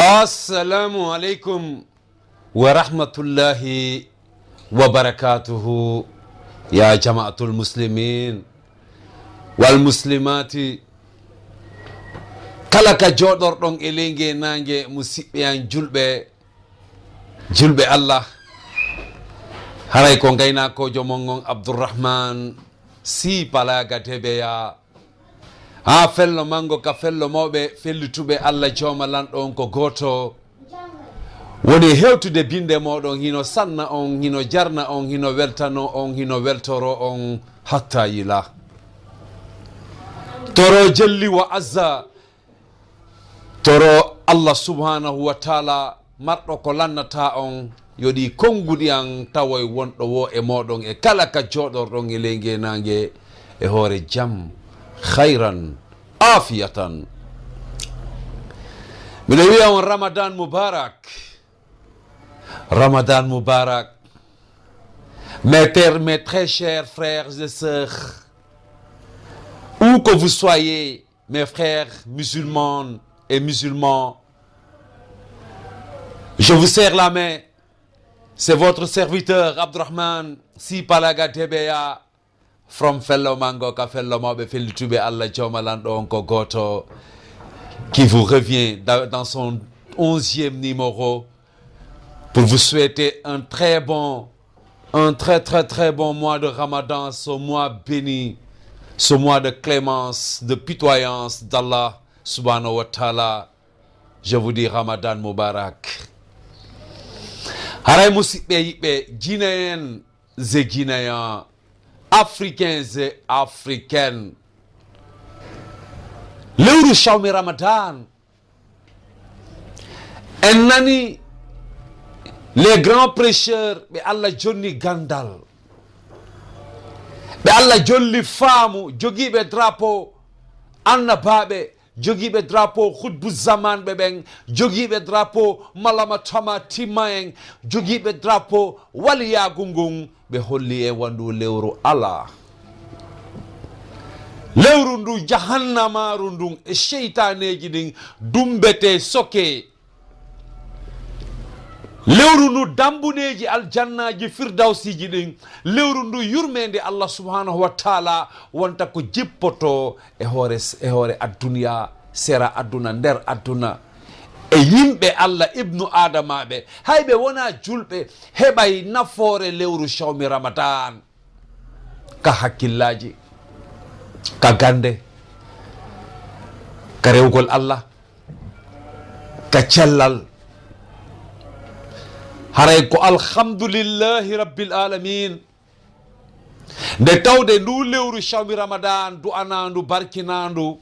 Assalamu alaikum wa rahmatullahi wa barakatuhu ya jama'atul muslimin wal muslimati kala ka jodorɗon e leyge nangue musidɓe an julɓe Allah haray ko gaynakojo mon on Abdourahmane Sy Palaga Debeya ha fello mango ka fello mawɓe fellituɓe Allah jooma lanɗo on ko goto woni hewtude binde moɗon hino sanna on hino jarna on hino weltano on hino weltoro on hatta yila toro jelli wa azza toro Allah subhanahu wa taala marɗo ko lannata on yoɗi konguɗi an tawoy wonɗo wo e moɗon e kala ka joɗorɗon e leyge nangue e hoore jaam khayran afiyatan miɗo wiya on Ramadan Mubarak. Ramadan Mubarak. Mes très chers frères et sœurs, où que vous soyez, mes frères musulmans et musulmans, je vous serre la main. C'est votre serviteur Abdourahmane Sy Palaga Debeya from fellow mango ka fellow mawɓe fellituɓe Allah jooma lanɗo on ko goto qui vous revient dans son 11e numéro pour vous souhaiter un très bon mois de Ramadan, ce mois béni, ce mois de clémence, de pitoyance d'Allah subhanahu wa ta'ala. Je vous dis Ramadan Mubarak. Haray musidɓe yiɓɓe Guinéen et Guinéens, Africains et Africaines, lewru shawmi Ramadan en nani les grands prêcheurs ɓe Allah jonni gandal, ɓe Allah jolli faamu, jogiiɓe drapeau annabaɓe, jogiiɓe drapeau hutbu zaman ɓe ɓen, jogiiɓe drapeau malama tama timma en, jogiiɓe drapeau waliyagu ngun, ɓe holli e wandu lewru Allah, lewru ndu jahannamaru ndun e sheytaneji ɗin dumbete soke, lewru ndu dambuneji aljannaji firdawsiji ɗin, lewru ndu yurmede Allah subhanahu wa taala wonta ko jippoto e hoore adduniya, sera adduna, nder adduna e yimɓe Allah ibnu adamaɓe, hayɓe wona julɓe heɓay nafoore lewru shawmi Ramadan ka hakkillaji, ka gande, ka rewgol Allah, ka cellal. Haray ko alhamdulillahi rabbil alamin nde tawde ndu lewru shawmi Ramadan du'anandu barkinandu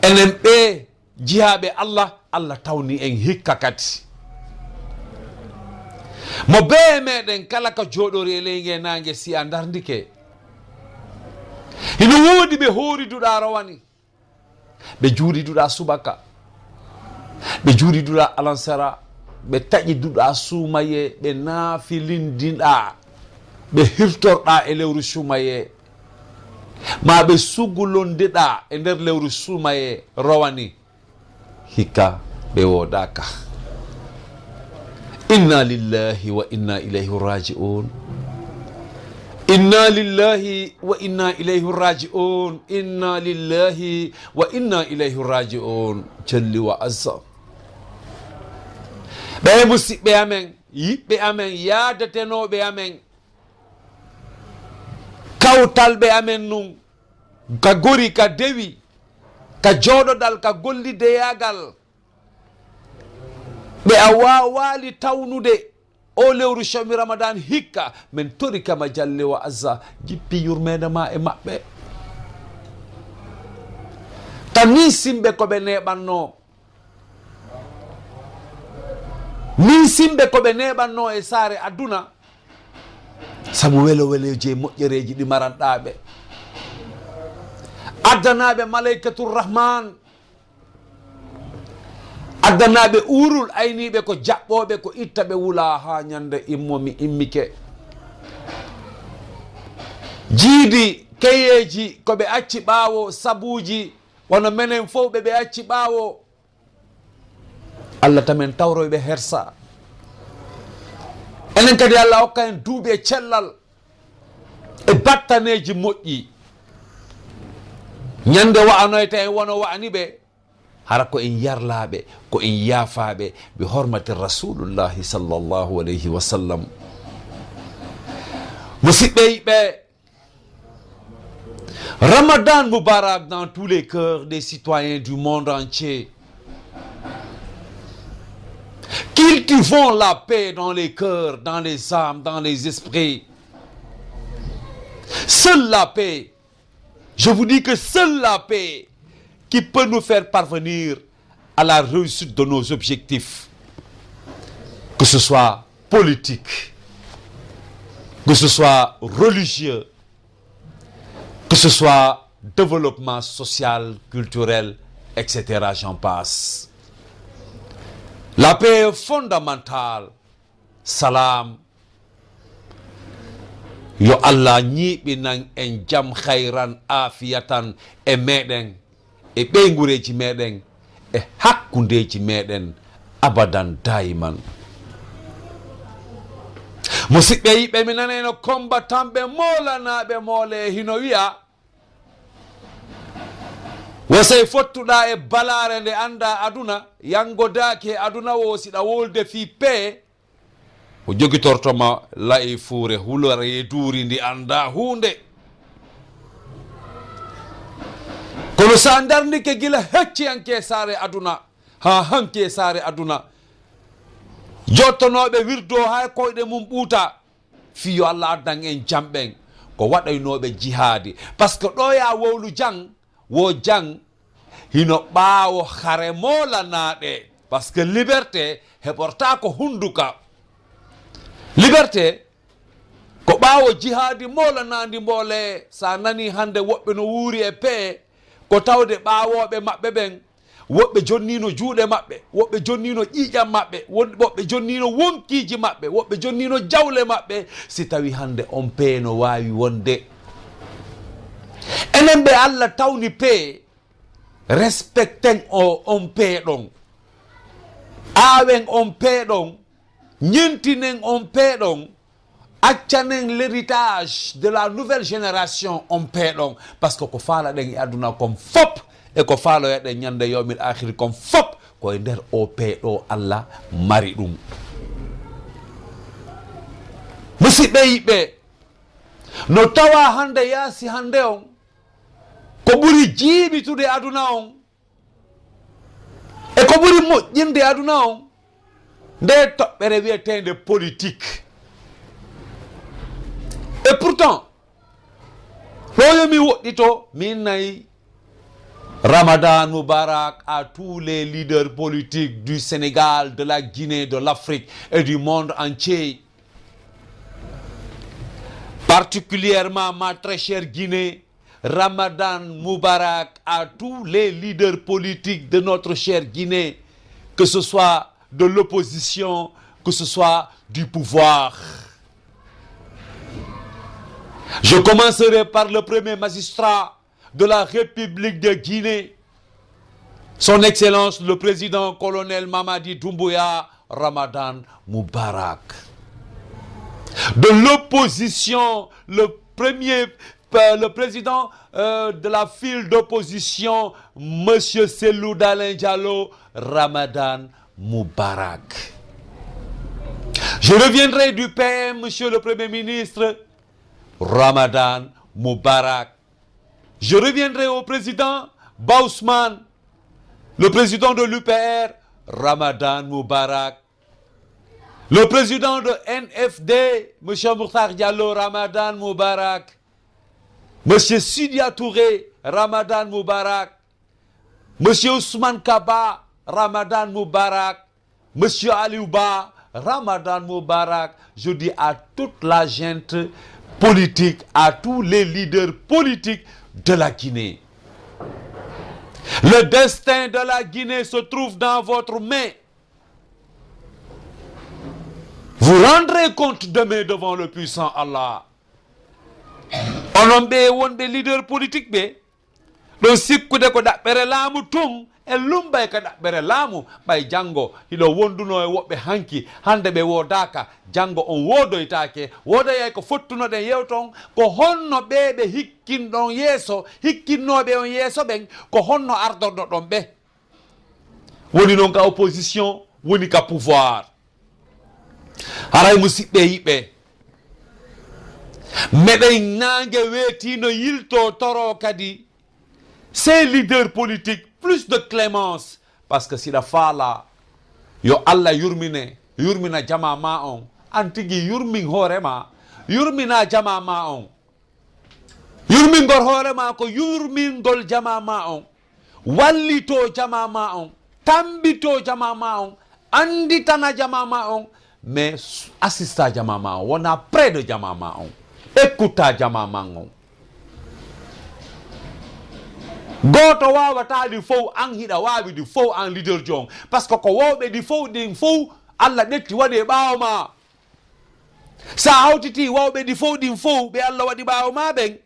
enen ɓe jihaɓe Allah tawni en hikka kadi mo beye meɗen kala ka joɗori e leyge nangue si a dardike hino woodi ɓe horiduɗa rawani, ɓe juuriduɗa subaka, ɓe juuriduɗa alansara, ɓe taƴiduɗa sumaye, ɓe naafilindinɗa, ɓe hirtorɗa e lewru sumaye, ma ɓe sugulondiɗa e nder lewru sumaye rowani, hikka ɓe wodaka. Inna lillahi wa inna ilayhi raji'un. Inna lillahi wa inna ilayhi raji'un. Inna lillahi wa inna ilayhi raji'un. Jalli wa azza. ɓe musidɓe amen, yiɓɓe amen, yaadetenoɓe amen, kawtalɓe amen nun, ka gori, ka dewi, ka jooɗoɗal, ka gollideyagal, ɓe a wawali tawnude o lewru shawmi Ramadan hikka min tori kama jalle wa azza jippi yurmede ma e maɓɓe, tan ni simɓe koɓe neɓanno, min simɓe koɓe neɓanno e saare aduna, sabu weleji e moƴƴereji ɗi maranɗaɓe, addanaɓe malaikatur rahman, addanaɓe urul ayniɓe ko jaɓɓoɓe ko itta ɓe wula ha ñande immomi immike, jiidi keyeji koɓe acci ɓaawo, sabuji wono menen fof ɓe acci ɓaawo, Allah tamen tawroyɓe hersa enen kadi Allah hokka en duuɓi e cellal e battaneji moƴƴi ñande wa'anoyta en wono wa'ani ɓe hara ko en yarlaɓe ko en yaafaɓe bi hormati rasulullahi sallallahu alayhi wa sallam. Musidɓe yiɓɓe, Ramadan Moubarak dans tous les cœurs des citoyens du monde entier. Cultivons la paix dans les cœurs, dans les âmes, dans les esprits. Seule la paix, je vous dis que seule la paix qui peut nous faire parvenir à la réussite de nos objectifs, que ce soit politique, que ce soit religieux, que ce soit développement social, culturel, etc. J'en passe. La paix est fondamentale. Salam. Yo Allah ñiɓinan en jam khayran afiyatan e meɗen e ɓeygureji meɗen e hakkudeji meɗen abadan daiman. Musidɓe yiɓe mi naneno combattanɓe molanaɓe moole hino wiya wasay fottuɗa e balare nde anda aduna yangodaki e aduna o siɗa wolde fi pee o jogitortoma layi fuure hulore e duuri ndi anda hunde. Kono sa darnike gila hecciyanke saare aduna ha hanke saare aduna jottonoɓe wirdo hay koyɗe mum ɓuuta fiyo Allah addan en jamɓen ko waɗaynoɓe jihadi par ce que ɗo ya wowlu jang wo jang hino ɓaawo hare molanaɗe par ce que liberté heɓorta ko hunduka. Liberté ko ɓaawo jihadi molanadi mboole sa nani hande woɓɓe no wuuri e pee ko tawde ɓaawoɓe maɓɓe ɓen woɓɓe jonnino juuɗe maɓɓe, woɓɓe jonnino ƴiiƴam maɓɓe, woɓɓe jonnino wonkiji maɓɓe, woɓɓe jonnino jawle maɓɓe si tawi hande on pee no wawi wonde. Enen ɓe Allah tawni pee respecten on pee ɗon, aawen on pee ɗon, ñentinen on pee ɗon, accanen l'héritage de la nouvelle génération on pee ɗon par ce que ko faalaɗen e aduna kon fop e ko faaloyaɗen ñande yawmil akhiri kon fop koye nder o pee ɗo Allah mari ɗum. Musidɓe yiɓɓe, no tawa hande yaasi hande on ko ɓuri jiiɓitude aduna on e ko ɓuri moƴƴinde aduna on nde toɓɓere wiyetende politique. Et pourtant ɗoyomi woɗɗito min nayi Ramadan Moubarak à tous les leaders politiques du Sénégal, de la Guinée, de l'Afrique et du monde entier. Particulièrement ma très chère Guinée, Ramadan Moubarak à tous les leaders politiques de notre chère Guinée, que ce soit de l'opposition, que ce soit du pouvoir. Je commencerai par le premier magistrat de la République de Guinée, son Excellence le président colonel Mamadi Doumbouya. Ramadan Moubarak. De l'opposition, le président de la file d'opposition, Monsieur Cellou Dalein Diallo. Ramadan Moubarak. Je reviendrai du PM, Monsieur le Premier ministre. Ramadan Moubarak. Je reviendrai au président Baousman, le président de l'UPR. Ramadan Moubarak. Le président de NFD, M. Mokhtar Diallo. Ramadan Moubarak. M. Sidia Touré. Ramadan Moubarak. M. Ousmane Kaba. Ramadan Moubarak. M. Aliouba. Ramadan Moubarak. Je dis à toute la gente politique, à tous les leaders politiques de la Guinée. Le destin de la Guinée se trouve dans votre main. Vous rendrez compte demain devant le puissant Allah. Onon ɓe wonɓe leader politique ɓe ɗon sikkude ko ɗaɓɓere laamu tun e lumba e ka ɗaɓɓere laamu ɓay janngo hiɗo wonduno e woɓɓe hanki hande ɓe wodaka janngo on wodoytake wodoyay ko fottunoɗen yewton ko honno ɓe hikkinɗon yeeso hikkinnoɓe on yeeso ɓen ko honno ardorɗo ɗon ɓe woni noon ka opposition woni ka pouvoir haray musidɓe yiɓɓe meɗen nangue weetino yilto toro kadi ces leaders politiques plus de clémence parce que siɗa faala yo Allah yurmina jama ma on an tigui yurmin hoorema yurmina jama ma on yurmingol hoorema ko yurmingol jama ma on wallito jama ma on tambito jama ma on anditana jama ma on mais assista jama ma on wona près de jama ma on écouta jama ma on goto wawatadi fof an hiɗa wawi ɗi fof an leader jon par ce que ko wowɓe ɗi fof ɗin fof Allah ɗetti waɗi e ɓawo ma sa hawtiti wawɓe ɗi fof ɗin fof ɓe Allah waɗi ɓawo ma ɓen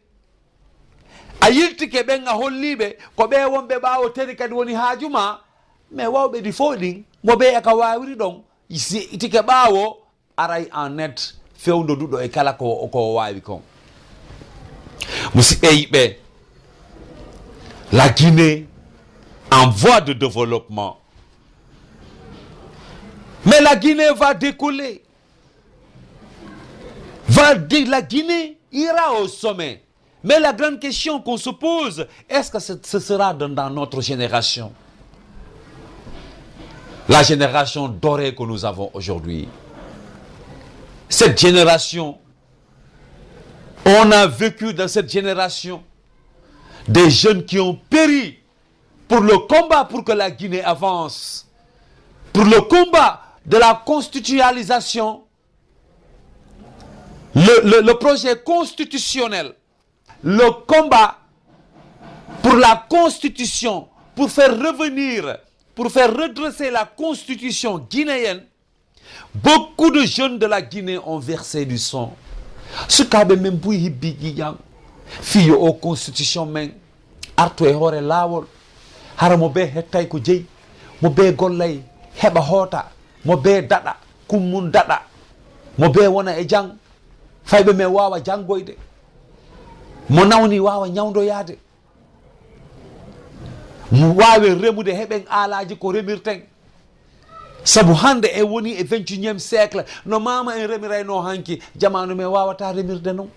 a yiltike ɓen a holliɓe ko ɓe wonɓe ɓawo teri kadi woni haajuma mais wawɓe ɗi fof ɗin mo ɓe eka wawiri ɗon tike ɓawo aray en net fewdoduɗo e kala ko wawi kon musidɓe yiɓɓe la Guinée en voie de développement. Mais la Guinée va décoller. La Guinée ira au sommet. Mais la grande question qu'on se pose, est-ce que ce sera dans notre génération? La génération dorée que nous avons aujourd'hui. Cette génération, on a vécu dans cette génération des jeunes qui ont péri pour le combat pour que la Guinée avance, pour le combat de la constitutionnalisation, le projet constitutionnel, le combat pour la constitution, pour faire revenir, pour faire redresser la constitution guinéenne. Beaucoup de jeunes de la Guinée ont versé du sang. Ce cas même pour fiyo o constitution men arto e hoore laawol hara mo be hettay ko jeyi mo be gollay heɓa hoota mo be daɗa kummum daɗa mo be wona e jang fayɓe men wawa jangoyde mo nawni wawa ñawdoyade mo wawi remude heɓen aalaji ko remirten sabu hande e woni e 21e siècle no mama en remirayno hanki jamanu men wawata remirde noon.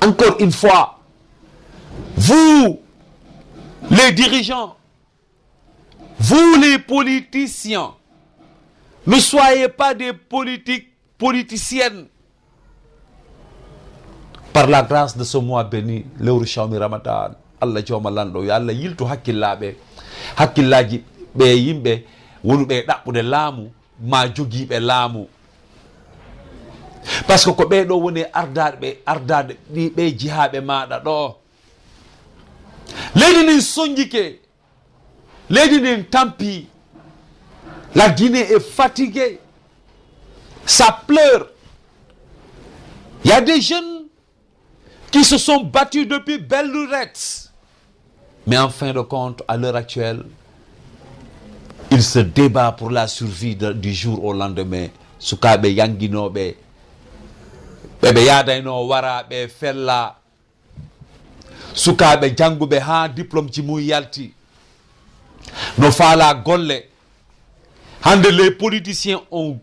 Encore une fois, vous, les dirigeants, vous les politiciens, ne soyez pas des politiciennes. Par la grâce de ce mois béni, lewru shawmi Ramadan, Allah joma lando yo Allah yiltu hakkillaji ɓe yimɓe wonuɓe ɗaɓɓude laamu ma jogiiɓe laamu. Parce que ko ɓeɗo woni ardade ɗi ɓe jihaɓe maɗa ɗo leydi ndin soñjike leydi ndin tampi. La Guinée est fatiguée, ça pleure. Il y a des jeunes qui se sont battus depuis belle lurette, mais en fin de compte, à l'heure actuelle, ils se débattent pour la survie du jour au lendemain. Sukaɓe yanguinoɓe ɓeɓe yadayno waraɓe fella sukaɓe janguɓe ha diplôme ji mum yalti no faala golle. Hande les politiciens ont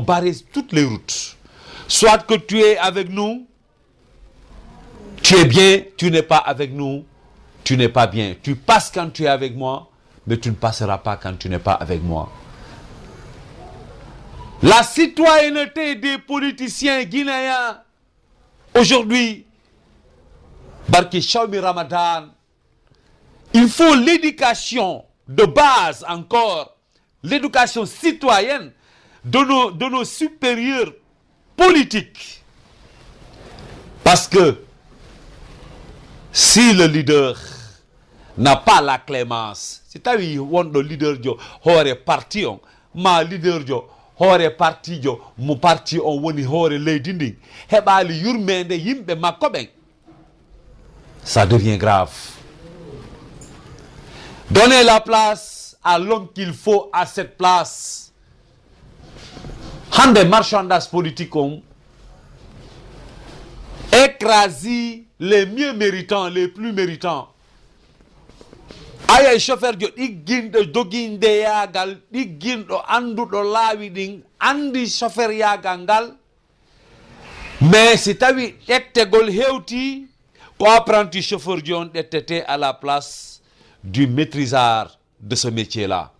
barré toutes les routes. Soit que tu es avec nous, tu es bien, tu n'es pas avec nous, tu n'es pas bien. Tu passes quand tu es avec moi, mais tu ne passeras pas quand tu n'es pas avec moi. La citoyenneté des politiciens guinéens aujourd'hui, Barki Shawmi Ramadan, il faut l'éducation de base encore, l'éducation citoyenne de nos supérieurs politiques. Parce que si le leader n'a pas la clémence, c'est-à-dire le leader jo hore parti on, ma leader jo hore parti jo mo parti on woni hore leydi ndi heɓali yurmede yimɓe makko ɓen, ça devient grave. Donnez la place à l'homme qu'il faut à cette place. Hande marchandage politique écraser les mieux méritants, les plus méritants. Aya chauffeur jo ɗigginɗo doginde yaagal ɗigginɗo anduɗo laawi ɗin andi chauffeur yaagal ngal, mais si tawi ɗettegol hewti ko apprenti chauffeur ji on ɗettete à la place du maîtrisard de ce métier là,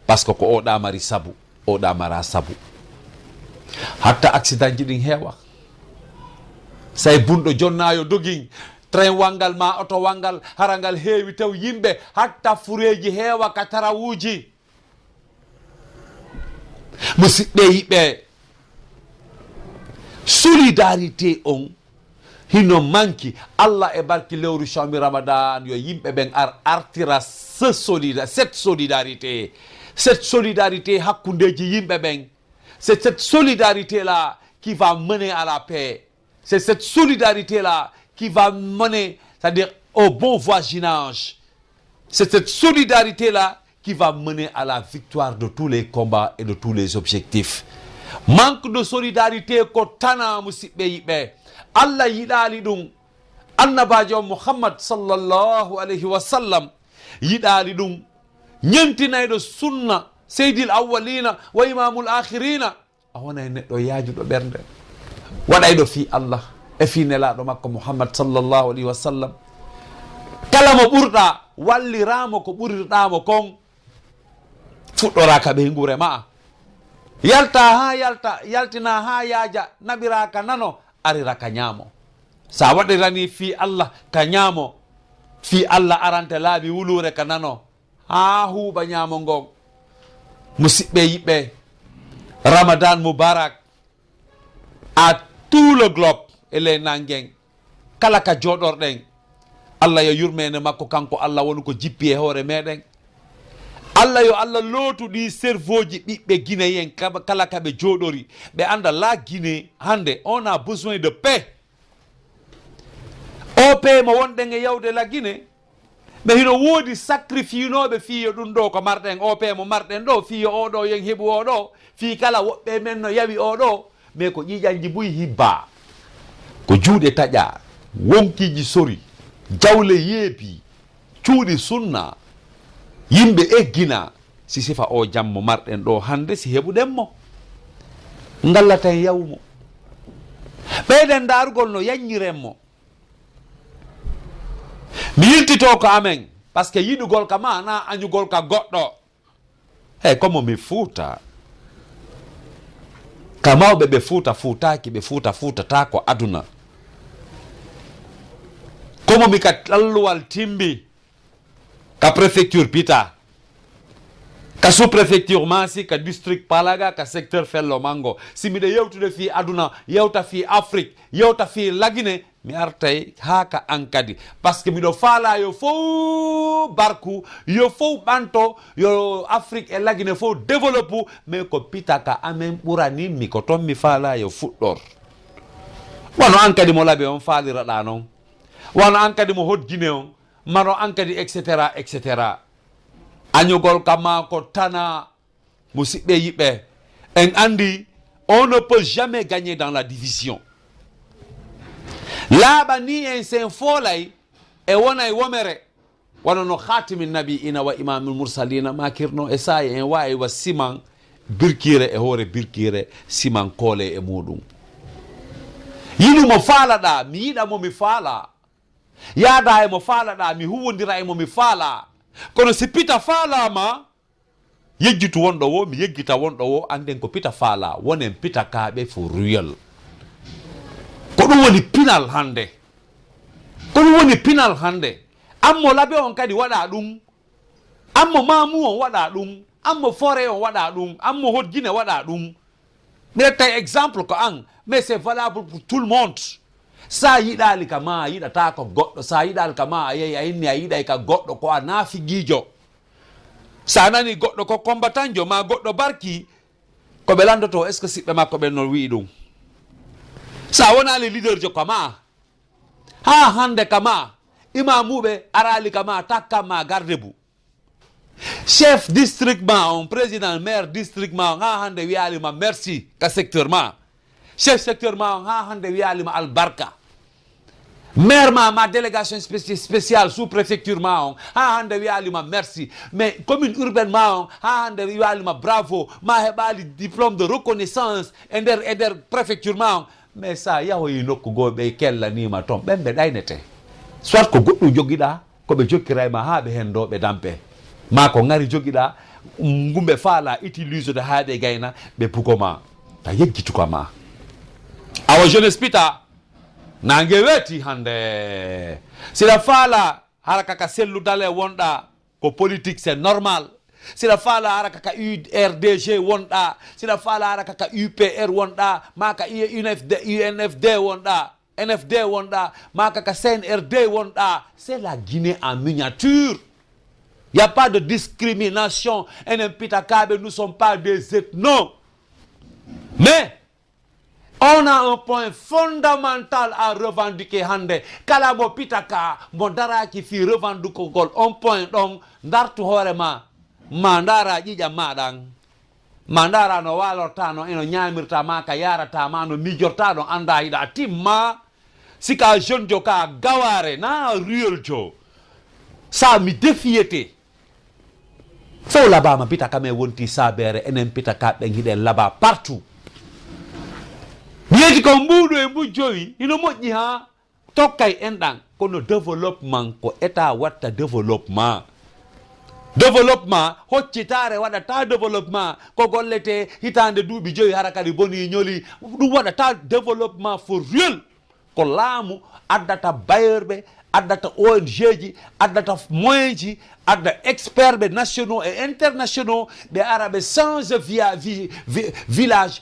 parce que ko oɗa mari sabu oɗa mara sabu. Hatta accident ji ɗin heewa, say bunɗo jonnayo dogin train wangal ma auto wangal harangal heewi taw yimɓe hatta fureji heewa ka tarawuji. Musidɓe yiɓe, solidarité on hino manki. Allah e barki lewru shawmi ramadan yo yimɓe ɓen artira cette solidarité hakkundeji yimɓe ɓen. C'est cette solidarité là qui va mener à la paix. C'est cette solidarité là qui va mener, c'est-à-dire au bon voisinage. C'est cette solidarité-là qui va mener à la victoire de tous les combats et de tous les objectifs. Manque de solidarité ko tana musidɓe yiɓe. Allah yiɗali ɗum, annabajo Muhammad sallallahu alayhi wa sallam yiɗali ɗum, ñentinayɗo sunna seydil awwalina wa imamul akhirina. A wonay neɗɗo yaajuɗo ɓernde, waɗayɗo fi Allah e fi nelaɗo makko Muhammad sallallahu alayhi wa sallam. Kala mo ɓurɗa walliramo ko ɓurirɗamo kon, fuɗɗoraka ɓe ngure ma. Yalta ha yalta, yaltina ha yaaja, naɓiraka nano, arira ka ñaamo. Sa waɗirani fi Allah ka ñaamo, fi Allah arante laaɓi wulure ka nano, ha huuɓa ñaamo ngon. Musidɓe yiɓɓe, Ramadan Mubarak à tout le globe e ley nangen, kala ka joɗorɗen, Allah yo yurmene makko kanko Allah woni ko jippi e hoore meɗen. Allah yo Allah lootuɗi cerveau ji ɓiɓɓe guinéen kala kaɓe joɗori, ɓe anda la Guinée hande on a besoin de paix. O paix mo wonɗen e yawde la Guinée, ɓe hino woodi sacrifienoɓe fiyo ɗum ɗo ko marɗen, o paix mo marɗen ɗo, fiyo oɗo yen heɓu oɗo, fi kala woɓɓe men no yawi oɗo, mais ko ƴiƴanji buyi hibba, ko juuɗe taƴa, wonkiji sori, jawle yeepi, cuuɗi sunna, yimɓe eggina, si sifa o jammo marɗen ɗo hande si heɓuɗenmo ngallaten yawmo, ɓeyɗen darugol no yañirenmo. Mi yiltito ko amen par ce que yiɗugol ka ma na añugol ka goɗɗo. Hey, comme mi fuuta ka mawɓe ɓe fuutaki ɓe fuutata ko aduna, comme mi ka ɗalluwal timbi ka préfecture Pita, ka sous-préfecture Masi, ka district Palaga, ka secteur Fello Mango. Si miɗe yewtude fi aduna, yewta fi Afrique, yewta fi lagine, mi artay haka ankadi parce que miɗo faala yo fof barku, yo fof ɓanto, yo Afrique e lagine fof développe, mais ko Pita ka amen ɓuraninmi, ko toon mi faala yo fuɗɗor. Wano ankadi mo laaɓe on faaliraɗa noon, wano ankadi mo hoddine on, mano ankadi etc. Añugol kama ko tana. Musidɓe yiɓe, en andi on ne peut jamais gagner dans la division. Laaɓa ni en sen foolay e wonay womere, wano no khatimin nabi ina wa imamul mursalina makirno e sayi en wawi wa siman birkire e hoore birkire, siman koole e muɗum. Yiɗumo faalaɗa, mi yiɗamo mi faala, yaada e mo faalaɗa, mi huwodira e mo mi faala. Kono si Pita faalama, yejjitu wonɗo wo, mi yeggita wonɗo wo, anden ko Pita faala, wonen Pita kaaɓe fo ruyal. Ko ɗum woni pinal hande, ko ɗum woni pinal hande. Ammo labe on kadi waɗa ɗum, ammo mamu on waɗa ɗum, ammo forêt on waɗa ɗum, ammo hodgine waɗa ɗum. Mi retta exemple ko an, mais c'est valable pour tout le monde. Sa yiɗali ka ma a yiɗata ko goɗɗo, sa yiɗali ka ma a yehi a inni a yiɗay ka goɗɗo ko a naafigiijo. Sa nani goɗɗo ko combattant ma goɗɗo barki, ko ɓe landoto est ce que siɓɓe makko ɓen no wi'i ɗum. Sa wonali leader jo kama, ha hande kama imamuɓe arali kama takkanma garde bu, chef district ma on président maire district ma ha hande wiyalima merci ka secteur ma chef secteur ma ha hande wiyalima albarka maire ma délégation spéciale sous préfecture ma on ha hande wiyalima merci mais commune urbaine ma on ha hande wiyalima bravo ma heɓali diplôme de reconnaissance e nder préfecture ma on mais sa yahoyi nokku goo ɓe kellanima toon ɓen ɓe ɗaynete soit ko goɗɗum joguiɗa koɓe jokkirayma ha ɓe hen ɗo ɓe dampe ma ko ngari joguiɗa gumbe faala utilise de ha ɓe gayna ɓe pugoma ta yejjitukama awa jeunesse pita nangue weeti hande sila faala hara kaka selludale wonɗa ko politique c'est normal sila faala hara kaka URDG wonɗa sila faala hara kaka UPR wonɗa maka UNFD wonɗa NFD wonɗa maka ka CNRD wonɗa c'est la Guinée en miniature. Il n'y a pas de discrimination. Nous ne sommes pas des ethnos. Mais on a un point fondamental à revendiquer. Hande. Kalabo pitaka, mondara qui fit revendiquer un point donc ndartu horema mandara jija madang. Mandara no walortano eno nyamirta maka yarata mano mijortano anda ida timma sika jeune joka gaware na real jo. Ça mi défiété. Faut là-bas, ma pita kame wonti sabere, enen pita ka bengi là-bas partout. Nieti ko mbudu e mbujoyi, ino moji ha, tokay endang, kono développement, ko eta watta développement. Développement, hoccitare wada ta développement, ko gollete hitande duubi joyi harakadi boni nyoli, dum wada ta développement for real. Ko laamu addata bayerbe, addata ONG ji, addata moyen ji, adda experts nationaux et internationaux, be arabe sans village,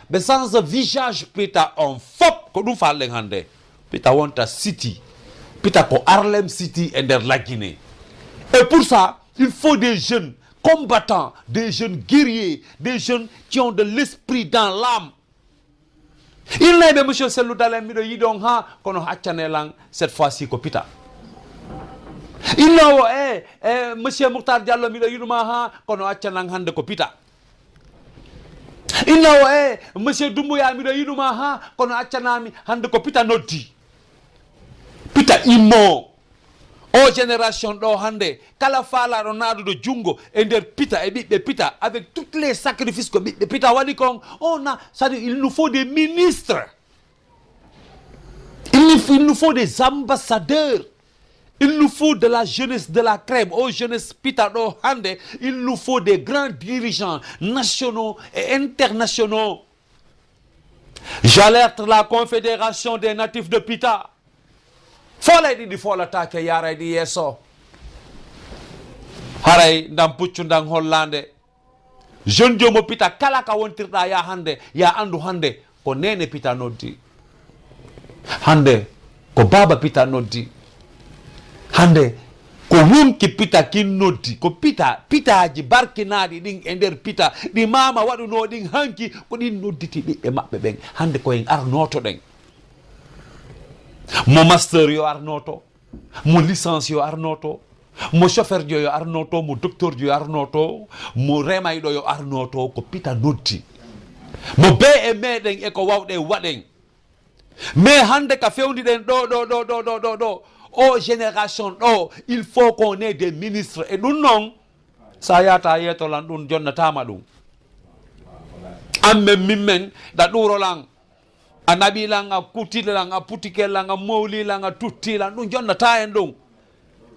be sans visage pita on fop ko dum falle hande. Pita wonta city, pita ko Harlem City et der la Guinée. Et pour ça, il faut des jeunes combattants, des jeunes guerriers, des jeunes qui ont de l'esprit dans l'âme. Il n'a pas monsieur Selou Dalem mido yidon ha kono haccanelang cette fois-ci ko pita. Il n'a monsieur Mokhtar Diallo mido yiduma ha kono haccanang hande ko pita. Il n'a monsieur Doumbouya mido yiduma ha kono haccanami hande ko pita noddi. Pita immo. O génération do hande kala fala do nadudo jungo e der pita e bibbe pita avec tous les sacrifices que bibbe pita wadi kon on a ça dit il nous faut des ministres, il nous faut des ambassadeurs, il nous faut de la jeunesse de la crème. O jeunesse pita do hande il nous faut des grands dirigeants nationaux et internationaux. J'alerte la Confédération des natifs de Pita. Fola di fola take yaray di yeso haray ndam puccu ndam hollande jeune jomo pita kala ka wontirda ya hande ya andu hande ko nene pita noddi hande ko baba pita noddi hande ko wonki pita kin noddi ko pitaaji barkinaaɗi ɗin e nder pita ɗi mama waɗuno ɗin hanki ko ɗin nodditi ɓiɓɓe maɓɓe ɓen hande ko en arnoto ɗen. Mo master yo arnoto, mo licence yo arnoto, mo chauffeur yo arnoto, mo docteur yo arnoto, mo remayɗo yo arnoto ko pita noddi. Mo be e meɗen e ko wawɗe waɗen. Mais hande ka fewniɗen ɗo o génération ɗo il faut qu'on ait des ministres et ɗum noon sa yata yetolan ɗum jonnatama ɗum. Amen mimmen da ɗurolan a naɓilan a kutilan a putikelan a mawlilan a tuttilan ɗum jonnata en ɗum.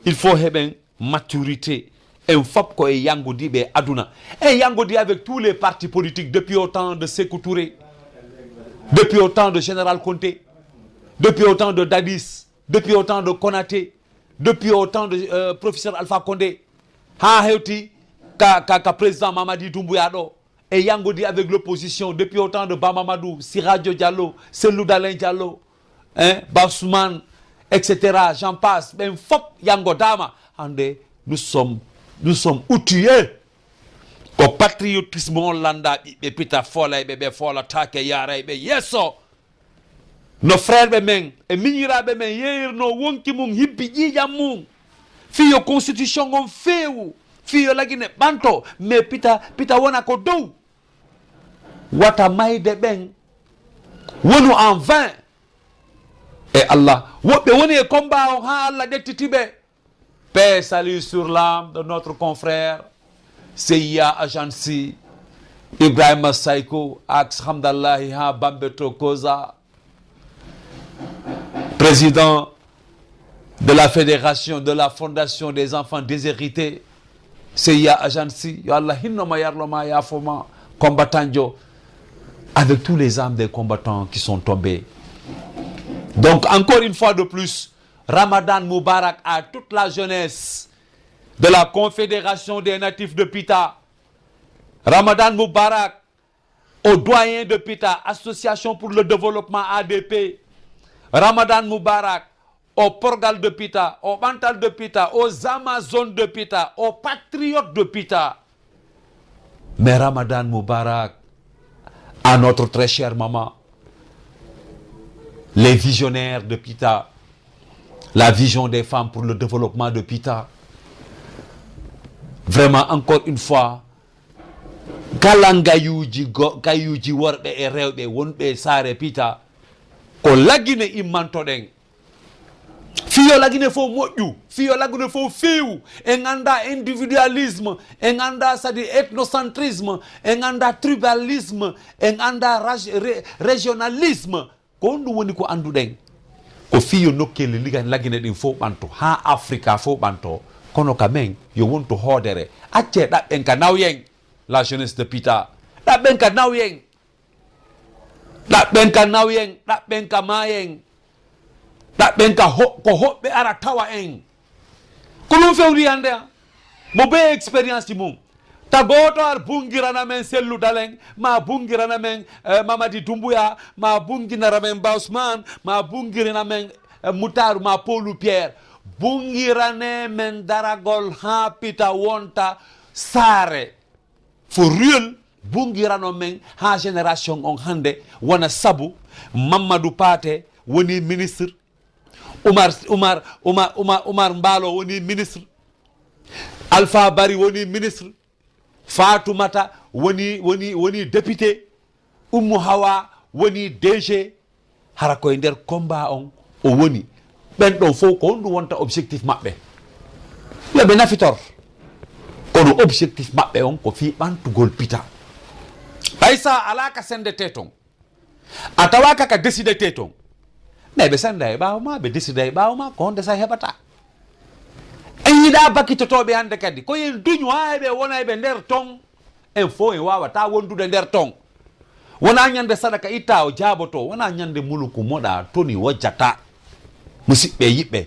Il faut heɓen maturité en fop ko e yanggodiɓe aduna e yanggodi avec tous les partis politiques depuis autant de Sékou Touré, depuis autant de Général Conté, depuis autant de Dadis, depuis autant de Konaté, depuis autant de professeur Alpha Condé ha hewti ka président Mamadi Doumbouya ɗo et yangodi avec l'opposition depuis autant de Bamamadou, Siradio Diallo, Selou Dalen Diallo, Bassoumane, etc. J'en passe. Ben fop yangodama. Ande, nous sommes outillés. Ko patriotisme on landa be pita fola be fola take yara be yeso. Nos frères be men e minira be men yeir no wonki mum hibbi jijam mum. Fiyo constitution on fewu. fiyo lagine ɓanto mais pita wona ko dow wata mayde ɓen wonu en vain et Allah woɓɓe woni e combat o ha Allah ƴettitiɓe. Paix, salut sur l'âme de notre confrère Seyya Agency Ibrahima Sayko ak hamdallahi ha bamɓe to Koza, président de la fédération de la fondation des enfants déshérités Seyya Agency yo Allah hinnoma yarloma yafoma combattant jo avec tous les âmes des combattants qui sont tombés. Donc encore une fois de plus, Ramadan Moubarak à toute la jeunesse de la Confédération des natifs de Pita. Ramadan Moubarak aux doyens de Pita, Association pour le développement ADP. Ramadan Moubarak aux Porgal de Pita, aux Bantal de Pita, aux Amazones de Pita, aux patriotes de Pita. Mais Ramadan Moubarak à notre très chère maman, les visionnaires de Pita, la vision des femmes pour le développement de Pita. Vraiment, encore une fois, kayuji worɓe e rewɓe wonɓe saare Pita ko lagine immantoɗen. Fiyo lagine fo moƴƴu, fiyo lagine fo feewu, en anda individualisme, en anda sadi ethnocentrisme, en anda tribalisme, en anda régionalisme. Ko on ɗum woni ko anduɗen ko fiyo nokkele ligan lagine ɗin fo ɓanto ha Africa fo ɓanto kono ka men yo wonto hoodere acce ɗaɓɓen ka nawyen la jeunesse de Pita ɗaɓɓen ka nawyen ɗaɓɓen ka nawyen ɗaɓɓen ka mayen ɗaɓɓen ka ko hoɓɓe ara tawa en ko ɗum fewri hande mo be expérience ti mum tagoto ar bungirana men selludalen ma bungirana men Mamadi Doumbouya ma bungirana men Bausman ma bungirana men Moutarou ma Paulou Pierre bungirane men daragol ha Pita wonta sare for real bungirano men ha génération on hande wona sabu Mamadou Paté woni ministre Oumar Mbalo woni ministre Alpha Bari woni ministre Fatoumata woni député Oumou Hawa woni DG hara koye nder combat on o woni ɓen ɗon fof ko honɗum wonta objectif maɓɓe yoɓe nafitor kono objectif maɓɓe on ko fi ɓantugol Pita ɓay sa ala ka sendete ton a tawa kaka décidete ton mais ɓe senda e ɓaawo ma ɓe décida e ɓaawo ma ko honde sa heɓata en yiɗa bakkitotoɓe hande kadi ko yen duñu ha eɓe wona eɓe nder ton en fo en wawata wondude nder ton wona ñande sadaka itta o jaaboto wona ñande muluku moɗa toni wojjata musidɓe yiɓɓe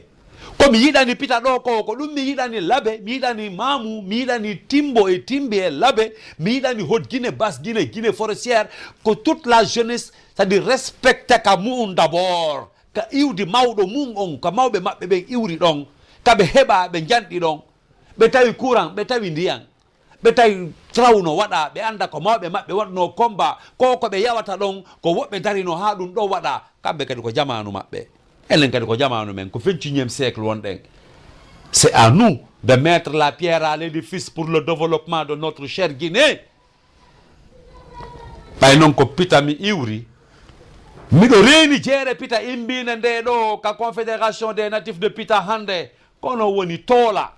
komi yiɗani Pita ɗo ko ɗum mi yiɗani Labe mi yiɗani Mamou mi yiɗani Timbo et Timbi e Labe mi yiɗani Haute Guinée Basse Guinée Guinée forestière que toute la jeunesse c'est-à-dire respecte ka mu'um d'abord ka iwdi mawɗo mum on ka mawɓe maɓɓe ɓen iwri ɗon kaɓe heɓa ɓe janɗi ɗon ɓe tawi courant ɓe tawi ndiyan ɓe tawi trawno waɗa ɓe anda ko mawɓe maɓɓe waɗno combat ko ɓe yawata ɗon ko woɓɓe darino ha ɗum ɗo waɗa kamɓe kadi ko jamanu maɓɓe enen kadi ko jamanu men ko 21e siècle wonɗen. C'est à nous de mettre la pierre à l'édifice pour le développement de notre chère Guinée. ɓay noon ko Pita mi iwri miɗo reeni jeere Pita imbine nde ɗo ka confédération des natifs de Pita hande kono woni toola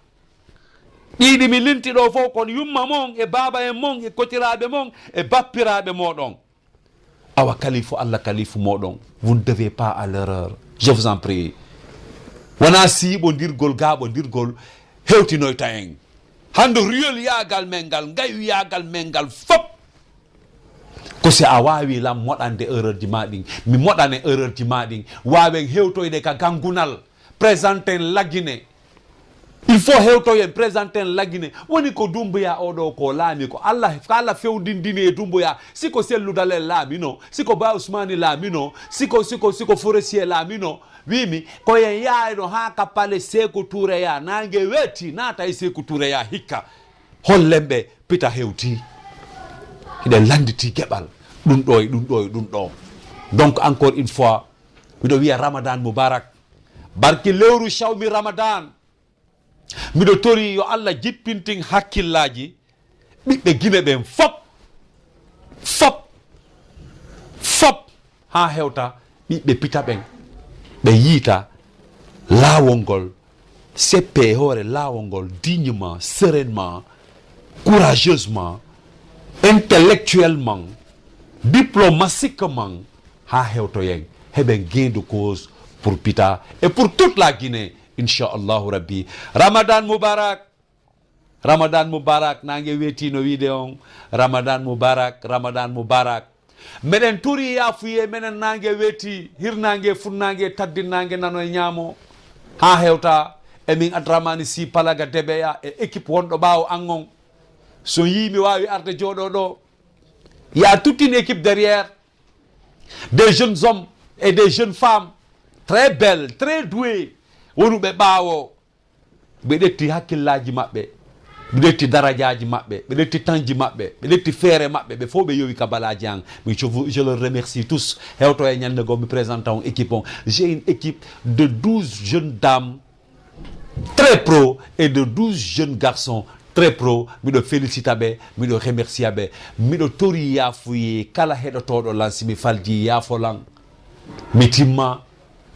ɗiɗi mi linti ɗo fof kono yumma mon e baba en mon e kotiraɓe mon e bappiraɓe moɗon awa kalifu Allah kalifu moɗon vous ne devez pas à l'erreur je vous en prie wona siiɓodirgol gaɓodirgol hewtinoyta en hande ruyol yagal men ngal ngayu yagal men ngal fop ko si a wawi lam moɗande erreur ji maɗin mi moɗane erreur ji maɗin wawen hewtoyde ka gangunal présenten laggine il faut hewtoyen présenten laggine woni ko Doumbouya oɗo ko laami ko Allah fewdindini e Doumbouya siko selludalel laamino siko Ba Ousmani laamino siko forestier laamino wimi koyen yayno ha kappale Sékou Touré ya nangue wetti naata e Sékou Touré ya hikka hollenɓe Pita hewti hiɗen landiti keɓal ɗum ɗo e ɗum ɗo e ɗum ɗo. Donc encore une fois miɗo wiya Ramadan Moubarak barki lewru Chawmi Ramadan miɗo tori yo Allah jippintin hakkillaji ɓiɓɓe gine ɓen fop ha hewta ɓiɓɓe pita ɓen ɓe yiita laawol ngol seppe e hoore laawol ngol dignement, sereinement, courageusement, intellectuellement, diplomatiquement ha hewtoyen heɓen gain de cause pour Pita et pour toute la Guinée, inchallahu rabbi. Ramadan Mubarak, Ramadan Mubarak, nange weti no vidéo, Ramadan Mubarak, Ramadan Mubarak. Menen turi yafuye menen nange weti, hirnange funnange taddinange nano e ñaamo ha hewta emin adramani si palaga debeya e équipe wonɗo ɓaawo angon. So yimi wawi arde joɗo ɗo, il y a toute une équipe derrière, des jeunes hommes et des jeunes femmes très belles, très douées, wonuɓe ɓaawo ɓe ɗetti hakkillaji maɓɓe, ɓe ɗetti darajaji maɓɓe, ɓe ɗetti tanji maɓɓe, ɓe ɗetti feere maɓɓe, ɓe fof ɓe yowi kabalaji an. Mais je leur remercie tous. Hewto e ñande go mi présente on équipe on. J'ai une équipe de 12 jeunes dames très pro et de 12 jeunes garçons très pro. Miɗo félicita ɓe, miɗo remercia ɓe, miɗo tori yafuye kala heɗotoɗo lan simi falji yafolan mi timma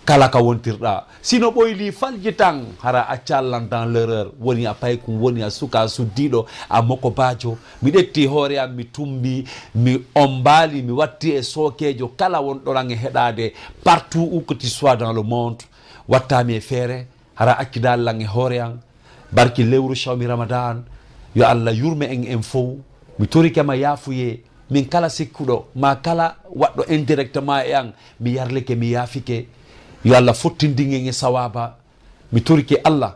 kala ka wontirɗa. Sino ɓoyli falji tan hara accallan dans l'erreur, woni a paykum, woni a suka suddiɗo a moko bajo. Mi ɗetti hoore am, mi tumbi, mi ombali, mi watti e sokejo kala wonɗoran e heɗade partout où que tu sois dans le monde. Wattami e feere hara accidallan e hoore an barki lewru shawmi Ramadan. Yo Allah yurme en fof. Mi torikema yafuye min kala sikkuɗo ma kala waɗɗo indirectement e an mi yarlike mi yaafike. Yo Allah fottindingen e sawaba. Mi torike Allah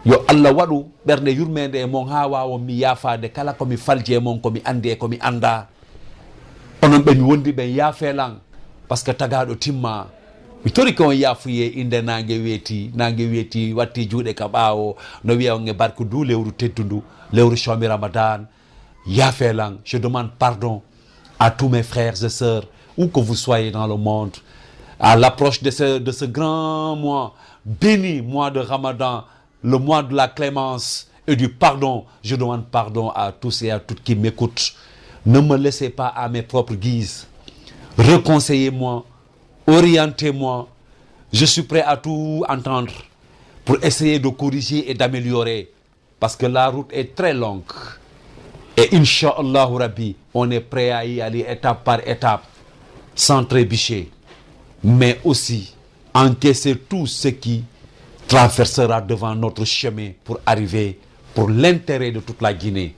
yo Allah waɗu ɓernde yurmede e mon ha wawa mi yaafade kala komi falji e mon komi andi e komi anda. Onon ɓe mi wondi ɓen yaafelan par ce que tagaɗo timma. Mi torike on yafuye inde nangue weeti watti juuɗe ka ɓaawo no wiya on e barke du lewru teddudu lewru shawmi Ramadan. Yafelan, je demande pardon à tous mes frères et sœurs où que vous soyez dans le monde. À l'approche de ce grand mois, béni mois de Ramadan, le mois de la clémence et du pardon, je demande pardon à tous et à toutes qui m'écoutent. Ne me laissez pas à mes propres guises. Reconseillez-moi, orientez-moi. Je suis prêt à tout entendre pour essayer de corriger et d'améliorer. Parce que la route est très longue. Et Inch'Allah Rabbi, on est prêt à y aller étape par étape, sans trébucher. Mais aussi encaisser tout ce qui traversera devant notre chemin pour arriver pour l'intérêt de toute la Guinée.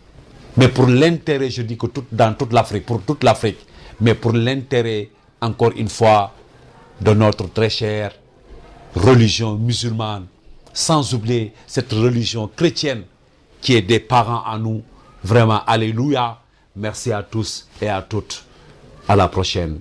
Mais pour l'intérêt, je dis que dans toute l'Afrique, pour toute l'Afrique, mais pour l'intérêt, encore une fois, de notre très chère religion musulmane, sans oublier cette religion chrétienne qui est des parents à nous. Vraiment, alléluia. Merci à tous et à toutes. À la prochaine.